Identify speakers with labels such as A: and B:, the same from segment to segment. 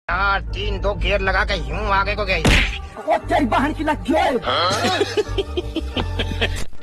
A: यार 3-2 गियर लगा के यूं आगे को गई।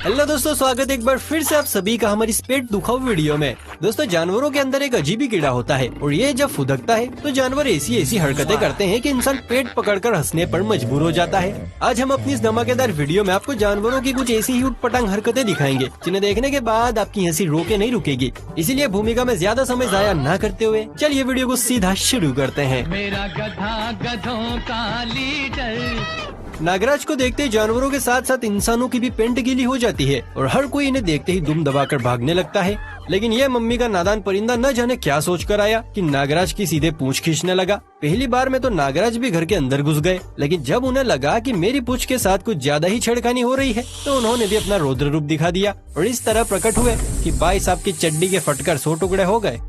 B: हेलो दोस्तों, स्वागत है एक बार फिर से आप सभी का हमारी इस पेट दुखाऊ वीडियो में। दोस्तों, जानवरों के अंदर एक अजीब ही कीड़ा होता है और ये जब फुदकता है तो जानवर ऐसी हरकतें करते हैं कि इंसान पेट पकड़कर हंसने पर मजबूर हो जाता है। आज हम अपनी इस धमाकेदार वीडियो में आपको जानवरों की कुछ ऐसी ही उटपटांग हरकतें दिखाएंगे जिन्हें देखने के बाद आपकी हंसी रोके नहीं रुकेगी। इसीलिए भूमिका में ज्यादा समय जाया न करते हुए चलिए वीडियो को सीधा शुरू करते हैं।
C: मेरा गधा गधों का लीडर।
B: नागराज को देखते ही जानवरों के साथ साथ इंसानों की भी पेंट गीली हो जाती है और हर कोई इन्हें देखते ही दुम दबाकर भागने लगता है। लेकिन यह मम्मी का नादान परिंदा न जाने क्या सोच कर आया कि नागराज की सीधे पूंछ खींचने लगा। पहली बार में तो नागराज भी घर के अंदर घुस गए, लेकिन जब उन्हें लगा कि मेरी पूंछ के साथ कुछ ज्यादा ही छेड़खानी हो रही है तो उन्होंने भी अपना रौद्र रूप दिखा दिया और इस तरह प्रकट हुए कि भाई साहब की चड्डी के फटकर 100 टुकड़े हो गए।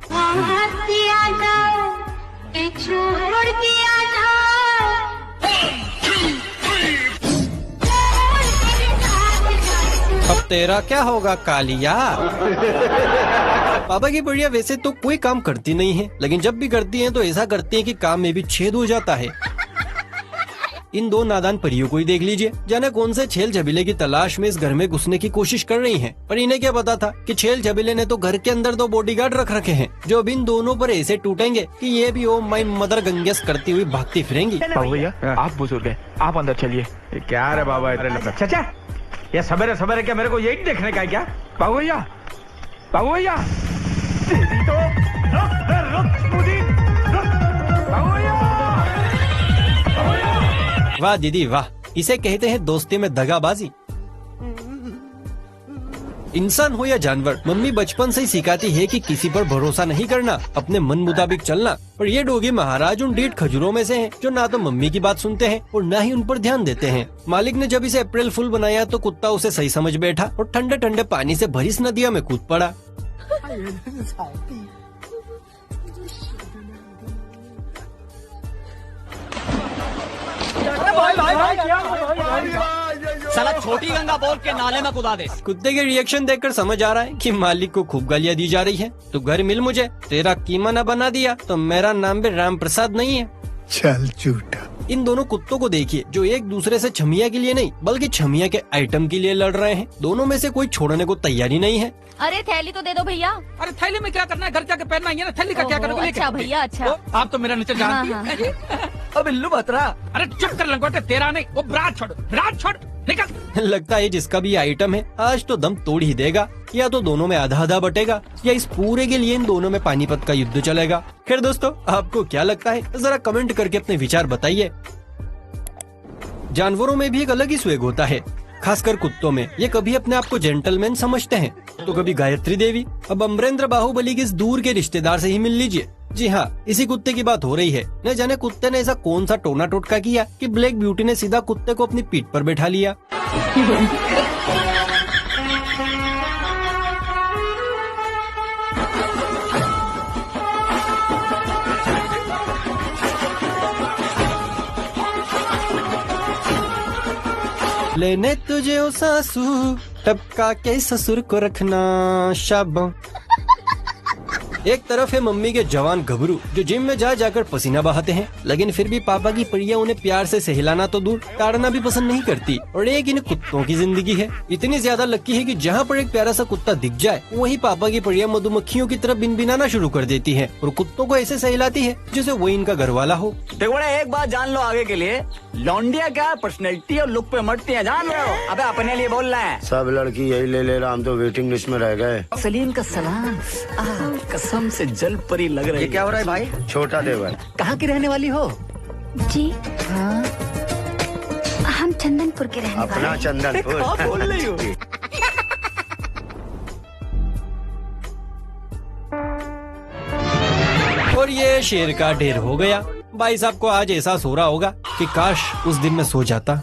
B: अब तेरा क्या होगा कालिया। पापा की बढ़िया वैसे तो कोई काम करती नहीं है, लेकिन जब भी करती हैं तो ऐसा करती हैं कि काम में भी छेद हो जाता है। इन दो नादान परियों को ही देख लीजिए, जाने कौन से छेल झबीले की तलाश में इस घर में घुसने की कोशिश कर रही हैं। पर इन्हें क्या पता था कि छेल झबीले ने तो घर के अंदर 2 बॉडीगार्ड रख रखे हैं जो अब इन दोनों पर ऐसे टूटेंगे कि ये भी ओ माय मदर गंगेस करती हुई भागती फिरेंगी।
D: भैया आप बुजुर्ग हैं, आप अंदर चलिए।
E: क्या रे बाबा इतने चाचा, ये सवेरे सवेरे क्या मेरे को यही देखने का है क्या?
D: बाबू भैया, बाबू भैया, तो
B: वाह दीदी वाह, इसे कहते हैं दोस्ती में दगाबाजी। इंसान हो या जानवर, मम्मी बचपन से ही सिखाती है कि किसी पर भरोसा नहीं करना, अपने मन मुताबिक चलना। पर ये डोगी महाराज उन ढीठ खजूरों में से हैं जो ना तो मम्मी की बात सुनते हैं और ना ही उन पर ध्यान देते हैं। मालिक ने जब इसे अप्रैल फूल बनाया तो कुत्ता उसे सही समझ बैठा और ठंडे ठंडे पानी से भरी इस नदिया में कूद पड़ा।
C: साला छोटी गंगा बोल के नाले में कुदा दे।
B: कुत्ते के रिएक्शन देखकर समझ आ रहा है कि मालिक को खूब गालियाँ दी जा रही है। तो घर मिल मुझे, तेरा कीमा न बना दिया तो मेरा नाम भी राम प्रसाद नहीं है।
F: चल झूठा।
B: इन दोनों कुत्तों को देखिए जो एक दूसरे से छमिया के लिए नहीं बल्कि छमिया के आइटम के लिए लड़ रहे हैं। दोनों में से कोई छोड़ने को तैयारी नहीं है।
G: अरे थैली तो दे दो भैया।
C: अरे थैली में क्या करना है, घर जाके पहनना है ना। थैली का क्या करोगे?
G: अच्छा भैया अच्छा।
C: आप तो मेरा नीचे जानती हैं। अब इल्लू बतरा। अरे चुप कर लंगोटे, तेरा नहीं वो ब्राज छोड़ निकल।
B: लगता है जिसका भी आइटम है आज तो दम तोड़ ही देगा। या तो दोनों में आधा आधा बटेगा या इस पूरे के लिए इन दोनों में पानीपत का युद्ध चलेगा। खैर दोस्तों, आपको क्या लगता है जरा कमेंट करके अपने विचार बताइए। जानवरों में भी एक अलग ही स्वेग होता है, खासकर कुत्तों में। ये कभी अपने आप को जेंटलमैन समझते हैं तो कभी गायत्री देवी। अब अमरेंद्र बाहुबली के इस दूर के रिश्तेदार से ही मिल लीजिए। जी हाँ, इसी कुत्ते की बात हो रही है। न जाने कुत्ते ने ऐसा कौन सा टोना टोटका किया कि ब्लैक ब्यूटी ने सीधा कुत्ते को अपनी पीठ पर बैठा लिया। लेने तुझे ओ सासू टपका के ससुर को रखना शाबा। एक तरफ है मम्मी के जवान घबरू जो जिम में जा जाकर पसीना बहाते हैं, लेकिन फिर भी पापा की परियां उन्हें प्यार से सहलाना तो दूर ताड़ना भी पसंद नहीं करती। और एक इन कुत्तों की जिंदगी है, इतनी ज्यादा लक्की है कि जहाँ पर एक प्यारा सा कुत्ता दिख जाए वहीं पापा की परियां मधुमक्खियों की तरफ बिनबिनाना शुरू कर देती है और कुत्तों को ऐसे सहलाती है जैसे वो इनका घर वाला हो।
H: देखो बड़ा, एक बात जान लो आगे के लिए, लौंडिया क्या पर्सनैलिटी और लुक पे मरती है, जान रहे हो? अबे अपने लिए बोल रहे हैं।
F: सब लड़की यही ले रहा, हम तो वेटिंग लिस्ट में रह गए।
H: सलीम का सलाम, कसम से जल परी लग रही है।
A: क्या हो रहा है भाई?
F: छोटा देवर।
H: कहाँ की रहने वाली हो?
G: जी हाँ, हम चंदनपुर के रहने वाले।
F: अपना चंदनपुर।
H: कहाँ बोल रही हो?
B: और ये शेर का ढेर हो गया। भाई साहब को आज एहसास हो रहा होगा कि काश उस दिन में सो जाता।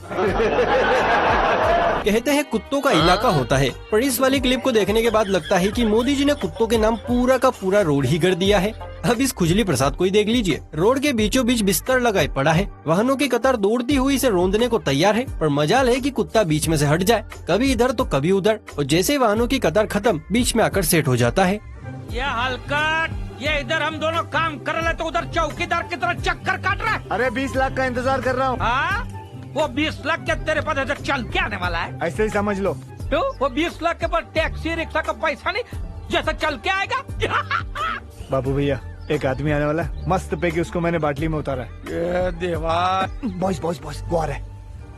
B: कहते हैं कुत्तों का इलाका होता है, पर इस वाली क्लिप को देखने के बाद लगता है कि मोदी जी ने कुत्तों के नाम पूरा का पूरा रोड ही कर दिया है। अब इस खुजली प्रसाद को ही देख लीजिए, रोड के बीचों बीच बिस्तर लगाए पड़ा है। वाहनों की कतार दौड़ती हुई इसे रोंदने को तैयार है, पर मजाल है कि कुत्ता बीच में से हट जाए, कभी इधर तो कभी उधर, और जैसे वाहनों की कतार खत्म बीच में आकर सेट हो जाता है।
C: ये हलकट ये इधर हम दोनों काम कर रहे तो उधर चौकीदार की तरह चक्कर काट रहा है।
F: अरे 20 लाख का इंतजार कर रहा हूँ।
C: हाँ, वो 20 लाख के तेरे पास इधर चल के आने वाला है।
F: ऐसे ही समझ लो।
C: तो वो 20 लाख के पास टैक्सी रिक्शा का पैसा नहीं, जैसा चल के आएगा।
D: बाबू भैया, एक आदमी आने वाला है, मस्त पैकी उसको मैंने बाटली में उतारा है।
C: ये देवा,
D: बॉयज बॉयज बॉयज, वो आ रहा है।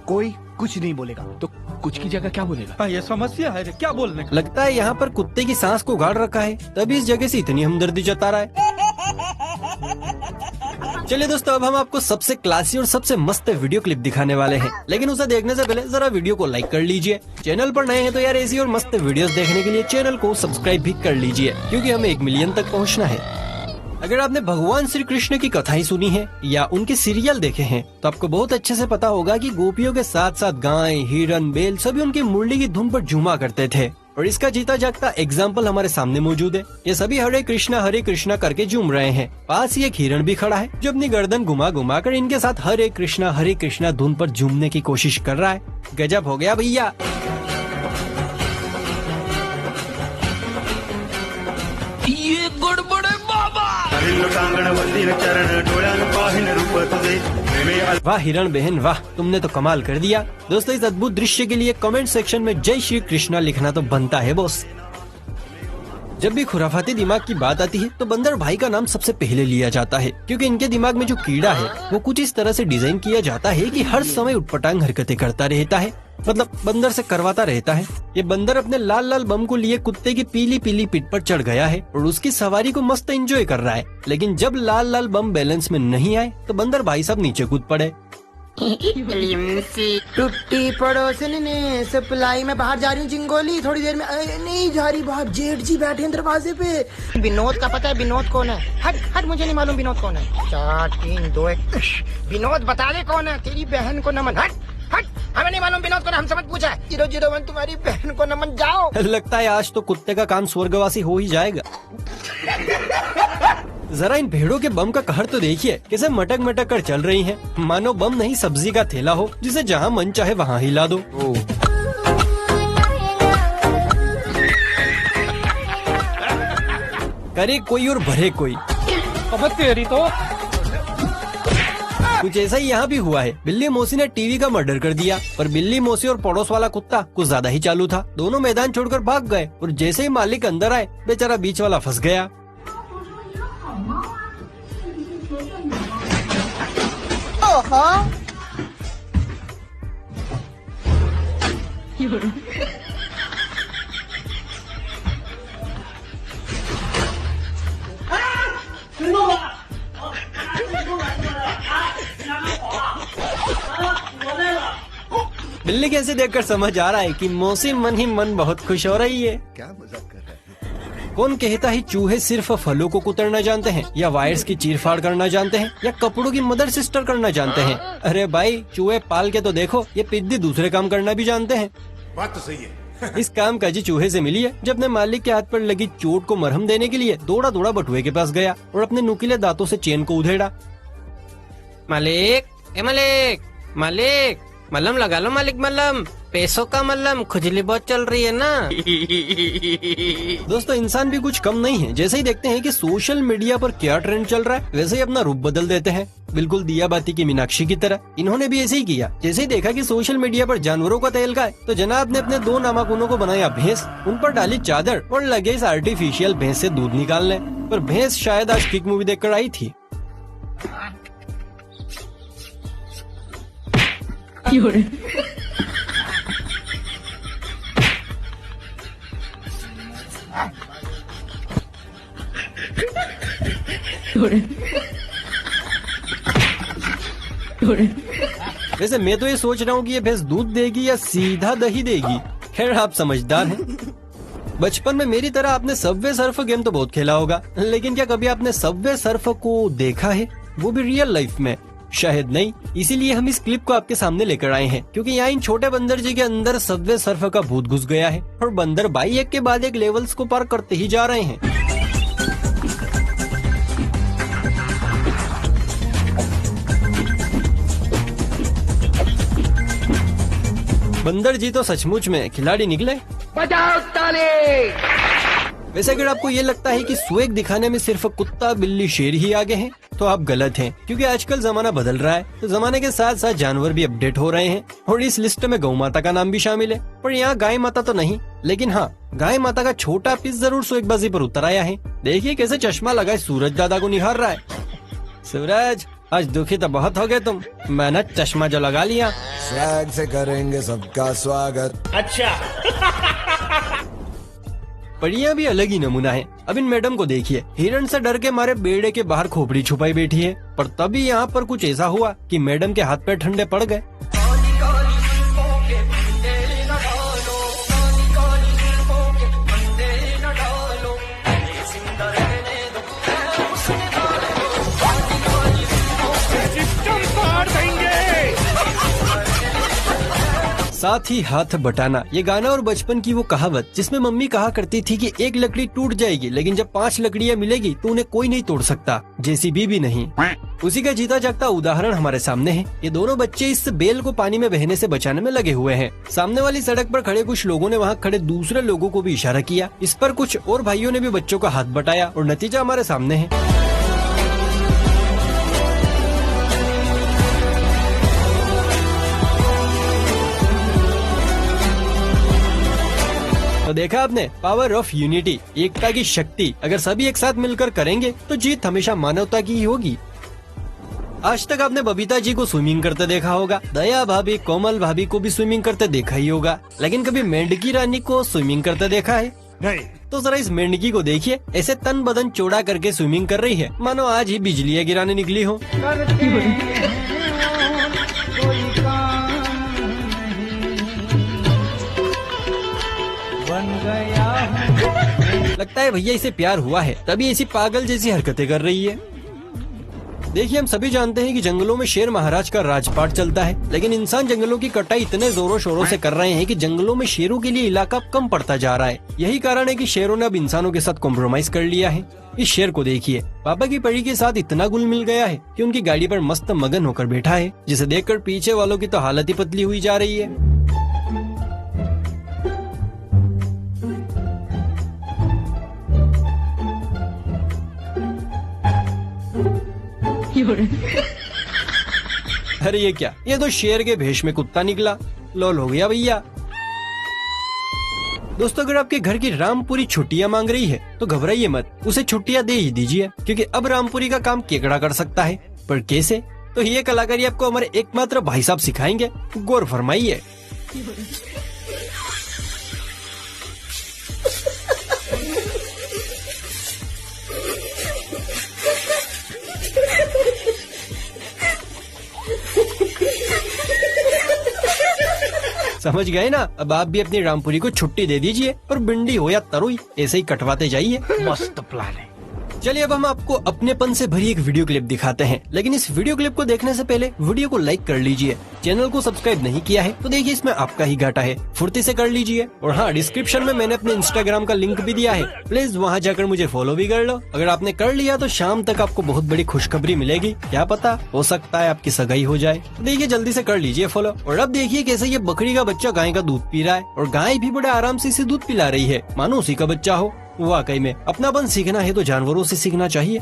D: कोई कुछ नहीं बोलेगा।
C: तो कुछ की जगह क्या बोलेगा? ये समस्या है, क्या बोलने का?
B: लगता है यहाँ पर कुत्ते की सांस को गाड़ रखा है, तभी इस जगह से इतनी हमदर्दी जता रहा है। चलिए दोस्तों, अब हम आपको सबसे क्लासी और सबसे मस्त वीडियो क्लिप दिखाने वाले हैं, लेकिन उसे देखने से पहले जरा वीडियो को लाइक कर लीजिए। चैनल पर नए हैं तो यार ऐसी और मस्त वीडियोस देखने के लिए चैनल को सब्सक्राइब भी कर लीजिए, क्योंकि हमें 1 मिलियन तक पहुंचना है। अगर आपने भगवान श्री कृष्ण की कथाएं सुनी है या उनके सीरियल देखे हैं, तो आपको बहुत अच्छे से पता होगा कि गोपियों के साथ साथ गाय, हिरन, बैल सभी उनकी मुरली की धुन पर झूमा करते थे। और इसका जीता जागता एग्जाम्पल हमारे सामने मौजूद है। ये सभी हरे कृष्णा करके झूम रहे हैं। पास ही एक हिरण भी खड़ा है जो अपनी गर्दन घुमा घुमा कर इनके साथ हरे कृष्णा धुन पर झूमने की कोशिश कर रहा है। गजब हो गया भैया।
C: ये गड़बड़ है बाबा।
B: वाह हिरण बहन वाह, तुमने तो कमाल कर दिया। दोस्तों, इस अद्भुत दृश्य के लिए कमेंट सेक्शन में जय श्री कृष्णा लिखना तो बनता है बॉस। जब भी खुराफाती दिमाग की बात आती है तो बंदर भाई का नाम सबसे पहले लिया जाता है, क्योंकि इनके दिमाग में जो कीड़ा है वो कुछ इस तरह से डिजाइन किया जाता है कि हर समय उटपटांग हरकतें करता रहता है, मतलब बंदर से करवाता रहता है। ये बंदर अपने लाल लाल बम को लिए कुत्ते की पीली पीली पीठ पर चढ़ गया है और उसकी सवारी को मस्त एंजॉय कर रहा है। लेकिन जब लाल लाल बम बैलेंस में नहीं आए तो बंदर भाई साहब नीचे कूद पड़े।
A: टूटी पड़ोसन ने सप्लाई में बाहर जा रही हूँ चिंगोली, थोड़ी देर में नहीं जा रही बाहर, जेठ जी बैठे हैं दरवाजे पे। विनोद का पता है? विनोद कौन है? हट हट, मुझे नहीं मालूम विनोद कौन है। 4 3 2 1 विनोद बता दे कौन है। तेरी बहन को नमन। हट हट, हमें नहीं मालूम विनोद कौन है, हमसे मत पूछा। 001 तुम्हारी बहन को नमन, जाओ।
B: लगता है आज तो कुत्ते का काम स्वर्गवासी हो ही जाएगा। जरा इन भेड़ों के बम का कहर तो देखिए, कैसे मटक मटक कर चल रही हैं, मानो बम नहीं सब्जी का थैला हो जिसे जहाँ मन चाहे वहाँ हिला दो। करे कोई और भरे कोई।
C: अब तेरी तो
B: कुछ ऐसा ही यहाँ भी हुआ है। बिल्ली मौसी ने टीवी का मर्डर कर दिया, पर बिल्ली मौसी और पड़ोस वाला कुत्ता कुछ ज्यादा ही चालू था। दोनों मैदान छोड़कर भाग गए और जैसे ही मालिक अंदर आए, बेचारा बीच वाला फंस गया। बिल्ली कैसे देखकर समझ आ रहा है कि मौसी मन ही मन बहुत खुश हो रही है।
F: क्या मजाक कर रहा है?
B: कौन कहता है चूहे सिर्फ फलों को कुतरना जानते हैं, या वायर्स की चीरफाड़ करना जानते हैं, या कपड़ों की मदर सिस्टर करना जानते हैं। अरे भाई, चूहे पाल के तो देखो, ये पिद्दी दूसरे काम करना भी जानते हैं।
F: बात तो सही है।
B: इस काम का जी चूहे से मिली है, जब अपने मालिक के हाथ पर लगी चोट को मरहम देने के लिए दौड़ा दौड़ा बटुए के पास गया और अपने नुकीले दांतों से चेन को उधेड़ा। मालिक, ए मालिक, मालिक, मलम लगा लो मालिक, मलम, पैसों का मलम, खुजली बहुत चल रही है ना। दोस्तों, इंसान भी कुछ कम नहीं है। जैसे ही देखते हैं कि सोशल मीडिया पर क्या ट्रेंड चल रहा है, वैसे ही अपना रूप बदल देते हैं, बिल्कुल दिया बाती की मीनाक्षी की तरह। इन्होंने भी ऐसे ही किया। जैसे ही देखा कि सोशल मीडिया पर जानवरों का तहलका है, तो जनाब ने अपने 2 नामाकुनों को बनाया भैंस, उन पर डाली चादर और लगे इस आर्टिफिशियल भैंस से दूध निकालने। पर भैंस शायद आज किक मूवी देखकर आई थी। वैसे मैं तो ये सोच रहा हूँ कि ये भैंस दूध देगी या सीधा दही देगी। खैर, आप समझदार हैं। बचपन में मेरी तरह आपने सबवे सर्फ गेम तो बहुत खेला होगा, लेकिन क्या कभी आपने सबवे सर्फ को देखा है, वो भी रियल लाइफ में? शायद नहीं। इसीलिए हम इस क्लिप को आपके सामने लेकर आए हैं, क्योंकि यहाँ इन छोटे बंदर जी के अंदर सबवे सर्फ का भूत घुस गया है और बंदर भाई एक के बाद एक लेवल्स को पार करते ही जा रहे हैं। बंदर जी तो सचमुच में खिलाड़ी निकले।
C: बजाओ ताली।
B: वैसे अगर आपको ये लगता है कि स्वैग दिखाने में सिर्फ कुत्ता बिल्ली शेर ही आगे हैं, तो आप गलत हैं, क्योंकि आजकल जमाना बदल रहा है, तो जमाने के साथ साथ जानवर भी अपडेट हो रहे हैं और इस लिस्ट में गौ माता का नाम भी शामिल है। पर यहाँ गाय माता तो नहीं, लेकिन हाँ गाय माता का छोटा पीस जरूर स्वैगबाजी पर उतर आया है। देखिए कैसे चश्मा लगाए सूरज दादा को निहार रहा है। सूरज आज दुखी तो बहुत हो गए तुम, मैंने चश्मा जो लगा लिया।
F: स्वैग से करेंगे सबका स्वागत।
B: परियां भी अलग ही नमूना है। अब इन मैडम को देखिए, हिरण से डर के मारे बेड़े के बाहर खोपड़ी छुपाई बैठी है, पर तभी यहाँ पर कुछ ऐसा हुआ कि मैडम के हाथ पैर ठंडे पड़ गए। साथ ही हाथ बटाना, ये गाना और बचपन की वो कहावत जिसमें मम्मी कहा करती थी कि एक लकड़ी टूट जाएगी लेकिन जब 5 लकड़ियाँ मिलेगी तो उन्हें कोई नहीं तोड़ सकता, जेसीबी भी नहीं। उसी का जीता जागता उदाहरण हमारे सामने है। ये दोनों बच्चे इस बेल को पानी में बहने से बचाने में लगे हुए हैं। सामने वाली सड़क पर खड़े कुछ लोगों ने वहाँ खड़े दूसरे लोगों को भी इशारा किया। इस पर कुछ और भाइयों ने भी बच्चों का हाथ बटाया और नतीजा हमारे सामने है। तो देखा आपने, पावर ऑफ यूनिटी, एकता की शक्ति। अगर सभी एक साथ मिलकर करेंगे तो जीत हमेशा मानवता की ही होगी। आज तक आपने बबीता जी को स्विमिंग करते देखा होगा, दया भाभी, कोमल भाभी को भी स्विमिंग करते देखा ही होगा, लेकिन कभी मेंढकी रानी को स्विमिंग करते देखा है?
F: नहीं।
B: तो जरा इस मेंढकी को देखिए, ऐसे तन बदन चौड़ा करके स्विमिंग कर रही है मानो आज ही बिजलियाँ गिराने निकली हो। लगता है भैया इसे प्यार हुआ है, तभी ऐसी पागल जैसी हरकतें कर रही है। देखिए हम सभी जानते हैं कि जंगलों में शेर महाराज का राजपाट चलता है, लेकिन इंसान जंगलों की कटाई इतने जोरों शोरों से कर रहे हैं कि जंगलों में शेरों के लिए इलाका कम पड़ता जा रहा है। यही कारण है कि शेरों ने अब इंसानों के साथ कॉम्प्रोमाइज कर लिया है। इस शेर को देखिए, पापा की परी के साथ इतना गुल मिल गया है कि उनकी गाड़ी पर मस्त मगन होकर बैठा है, जिसे देखकर पीछे वालों की तो हालत ही पतली हुई जा रही है। अरे ये क्या, ये तो शेर के भेष में कुत्ता निकला। लोल हो गया भैया। दोस्तों अगर आपके घर की रामपुरी छुट्टियां मांग रही है तो घबराइए मत, उसे छुट्टियां दे ही दीजिए, क्योंकि अब रामपुरी का काम केकड़ा कर सकता है। पर कैसे? तो ये कलाकारी आपको हमारे एकमात्र भाई साहब सिखाएंगे, गौर फरमाइए। समझ गए ना? अब आप भी अपनी रामपुरी को छुट्टी दे दीजिए और बिंडी हो या तरुई ऐसे ही कटवाते जाइए।
C: मस्त प्लान है।
B: चलिए अब हम आपको अपनेपन से भरी एक वीडियो क्लिप दिखाते हैं, लेकिन इस वीडियो क्लिप को देखने से पहले वीडियो को लाइक कर लीजिए। चैनल को सब्सक्राइब नहीं किया है तो देखिए इसमें आपका ही घाटा है, फुर्ती से कर लीजिए। और हाँ, डिस्क्रिप्शन में मैंने अपने इंस्टाग्राम का लिंक भी दिया है, प्लीज वहाँ जाकर मुझे फॉलो भी कर लो। अगर आपने कर लिया तो शाम तक आपको बहुत बड़ी खुशखबरी मिलेगी, क्या पता हो सकता है आपकी सगाई हो जाए। तो देखिए जल्दी से कर लीजिए फॉलो। और अब देखिए कैसे ये बकरी का बच्चा गाय का दूध पी रहा है और गाय भी बड़े आराम से इसे दूध पिला रही है, मानो उसी का बच्चा हो। वाकई में अपनापन सीखना है तो जानवरों से सीखना चाहिए।